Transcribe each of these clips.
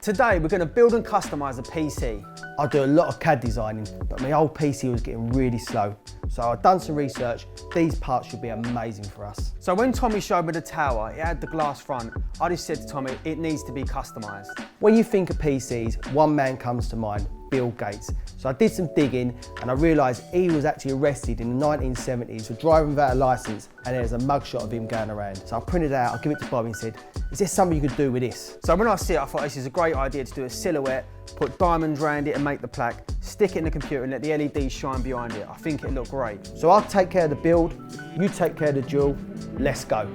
Today we're going to build and customise a PC. I do a lot of CAD designing, but my old PC was getting really slow. So I've done some research. These parts should be amazing for us. So when Tommy showed me the tower, it had the glass front. I just said to Tommy, it needs to be customised. When you think of PCs, one man comes to mind, Bill Gates. So I did some digging and I realised he was actually arrested in the 1970s for driving without a licence, and there's a mugshot of him going around. So I printed it out, I give it to Bobby and said, is there something you could do with this? So when I see it, I thought this is a great idea to do a silhouette, put diamonds around it and make the plaque, stick it in the computer and let the LEDs shine behind it. I think it'd look great. So I'll take care of the build, you take care of the jewel, let's go.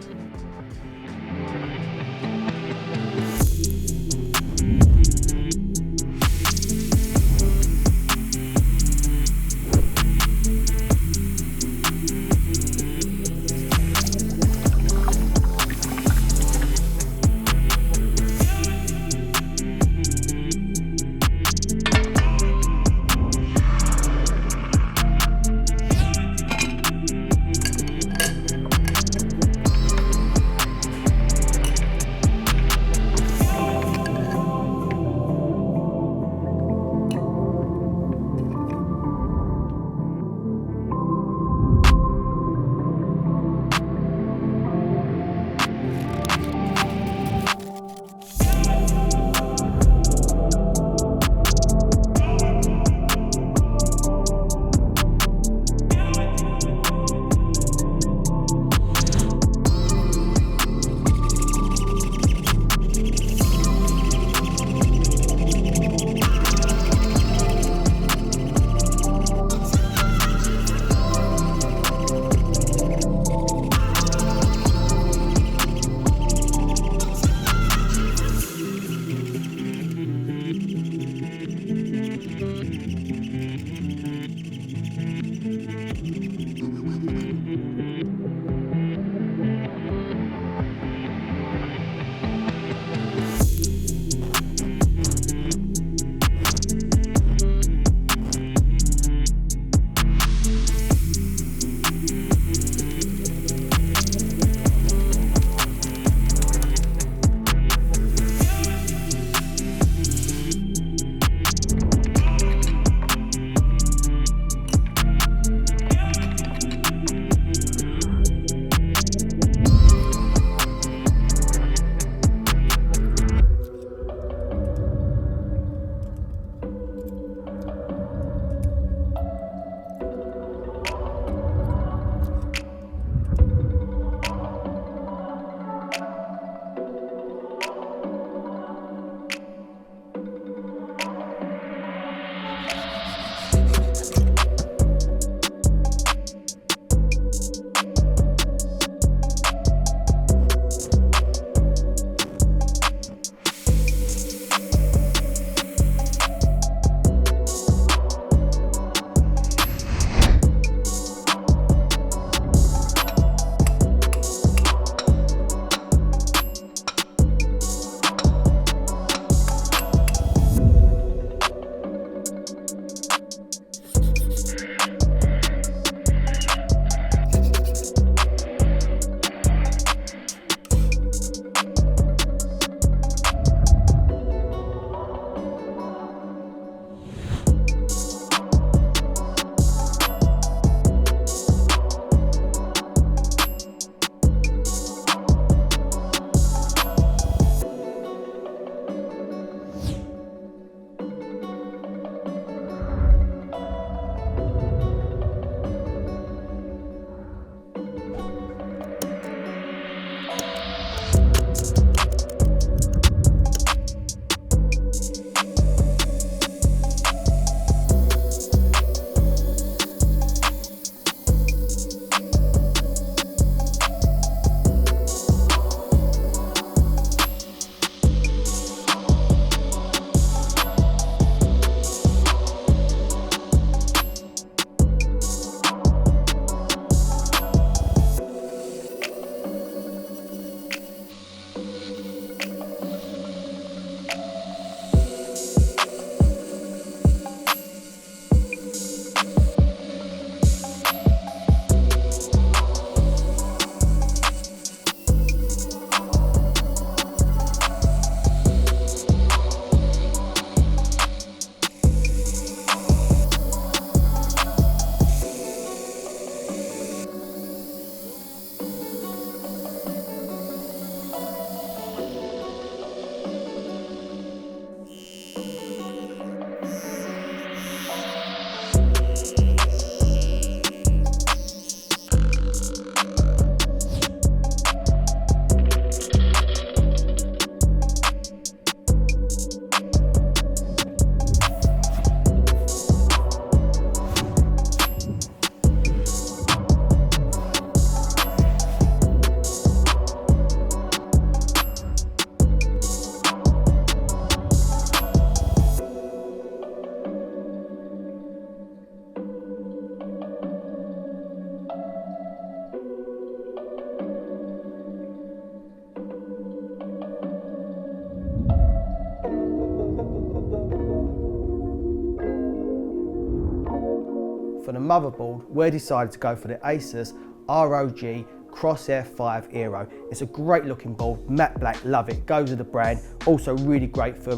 For the motherboard, we decided to go for the Asus ROG Crosshair 5 Aero. It's a great looking board, matte black, love it, goes with the brand. Also really great for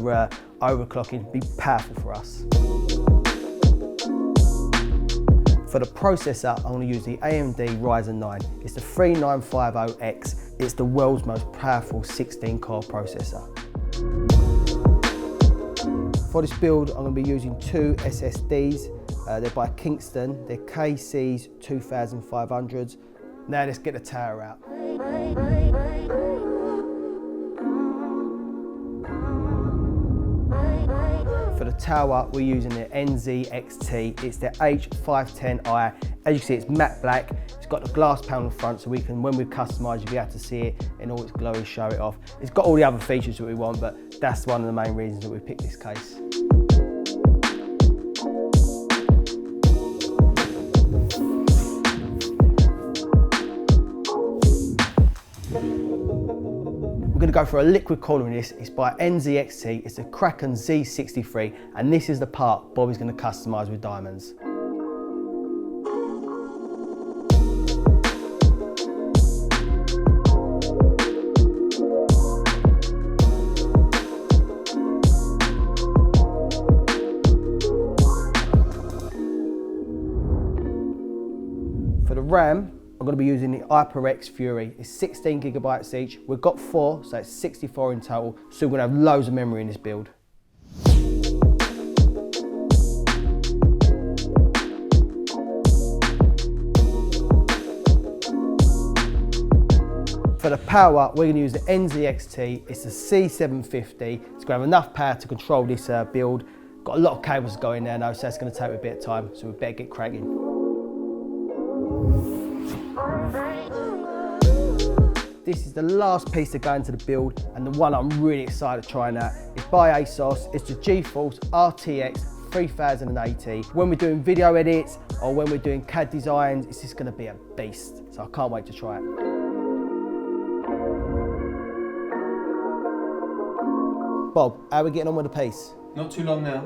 overclocking, be powerful for us. For the processor, I'm going to use the AMD Ryzen 9. It's the 3950X. It's the world's most powerful 16-core processor. For this build, I'm going to be using two SSDs. They're by Kingston. They're KC's 2500s. Now let's get the tower out. For the tower, we're using the NZXT. It's the H510i. As you can see, it's matte black. It's got the glass panel in front, so we can, when we customise, you'll be able to see it in all its glory, show it off. It's got all the other features that we want, but that's one of the main reasons that we picked this case. We're going to go for a liquid cooler in this. It's by NZXT. It's a Kraken Z63, and this is the part Bobby's going to customise with diamonds. For the RAM, I'm going to be using the HyperX Fury. It's 16 gigabytes each. We've got 4, so it's 64 in total. So we're going to have loads of memory in this build. For the power, we're going to use the NZXT. It's a C750. It's going to have enough power to control this build. Got a lot of cables going there now, so that's going to take a bit of time. So we better get cracking. This is the last piece to go into the build, and the one I'm really excited to try out. It's by ASOS. It's the GeForce RTX 3080. When we're doing video edits or when we're doing CAD designs, it's just going to be a beast. So I can't wait to try it. Bob, how are we getting on with the piece? Not too long now.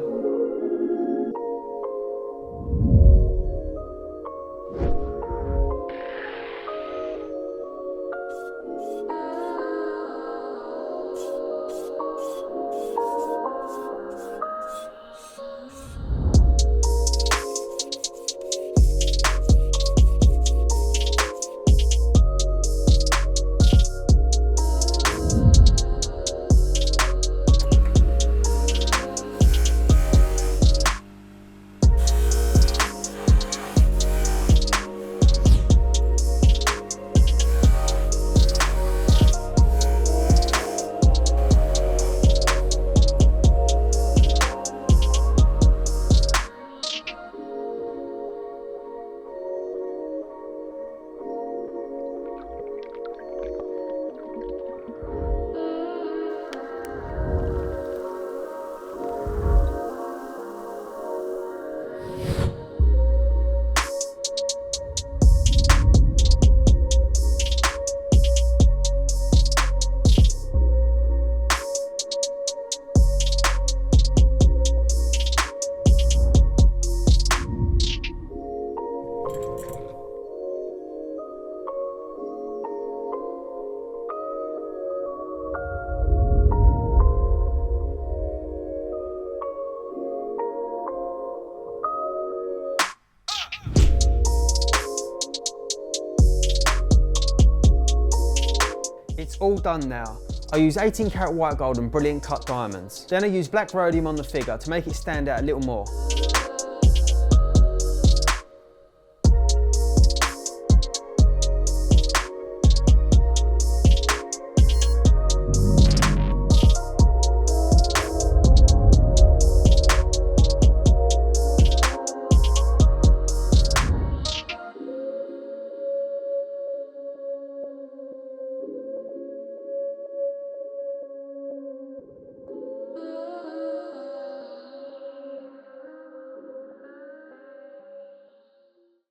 It's all done now. I use 18 karat white gold and brilliant cut diamonds. Then I use black rhodium on the figure to make it stand out a little more.